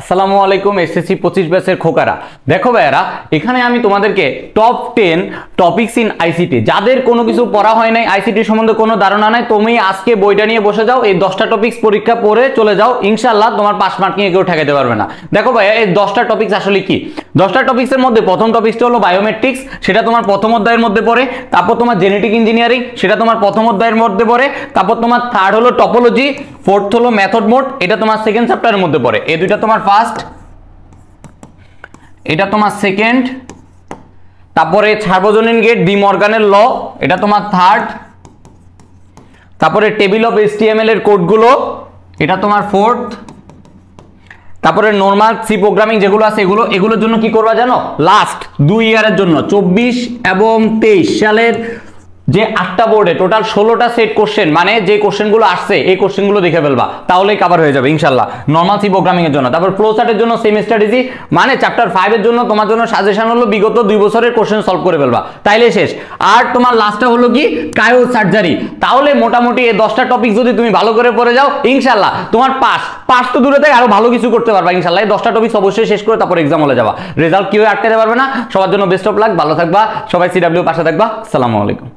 আসসালামু আলাইকুম এসএসসি 25 ব্যাচের খোকারা। দেখো ভাইয়ারা, এখানে আমি তোমাদেরকে টপ 10 টপিকস ইন আইসিটি, যাদের কোনো কিছু পড়া হয় নাই, আইসিটি সম্বন্ধে কোনো ধারণা নাই, তুমি আজকে বইটা নিয়ে বসে যাও, এই 10টা টপিকস পরীক্ষা পড়ে চলে যাও, ইনশাআল্লাহ তোমার পাস মার্কিং কেউ ঠেকাতে পারবে না। দেখো ভাইয়া, এই 10টা টপিকস আসলে কি? 10টা টপিকসের মধ্যে প্রথম টপিকসটা হলো বায়োমেট্রিক্স, সেটা তোমার প্রথম অধ্যায়ের মধ্যে পড়ে। তারপর তোমার জেনেটিক ইঞ্জিনিয়ারিং, সেটা তোমার প্রথম অধ্যায়ের মধ্যে পড়ে। তারপর তোমার থার্ড হলো টপোলজি, ফোর্থ হলো মেথড মোড, এটা তোমার সেকেন্ড চ্যাপ্টারের মধ্যে পড়ে। এই দুইটা তোমার ফার্স্ট, এটা তোমার সেকেন্ড। তারপরে সার্বজনীন গেট, ডি মর্গানের ল, এটা তোমার থার্ড। তারপরে টেবিল অফ এইচটিএমএল এর কোডগুলো, এটা তোমার ফোর্থ। তারপরে নরমাল সি প্রোগ্রামিং যেগুলো আছে এগুলোর জন্য কি করবা জানো? লাস্ট 2 ইয়ারের জন্য 24 এবং 23 সালের যে 8টা বোর্ডে টোটাল 16টা সেট কোশ্চেন, মানে যে কোশ্চেনগুলো আসছে এই কোশ্চেনগুলো দেখে ফেলবা, তাহলেই কভার হয়ে যাবে ইনশাআল্লাহ নরমাল সি প্রোগ্রামিং এর জন্য। তারপর ফ্লো চার্টের জন্য সেম স্ট্র্যাটেজি, মানে চ্যাপ্টার 5 এর জন্য তোমার জন্য সাজেশন হলো বিগত 2 বছরের কোশ্চেন সলভ করে ফেলবা, তাইলে শেষ। আর তোমার লাস্টটা হলো কি? Caio surgery. তাহলে মোটামুটি এই 10টা টপিক যদি তুমি ভালো করে পড়ে যাও, ইনশাআল্লাহ তোমার পাস তো দূরে থেকে আরো ভালো কিছু করতে পারবা ইনশাআল্লাহ। এই 10টা টপিক অবশ্যই শেষ করে তারপর এক্সাম হলে যাবা, রেজাল্ট কেউ আটকাতে পারবে না। সবার জন্য বেস্ট অফ লাক, ভালো থাকবা সবাই, সিডব্লিউ পাশে থাকবা। আসসালামু আলাইকুম।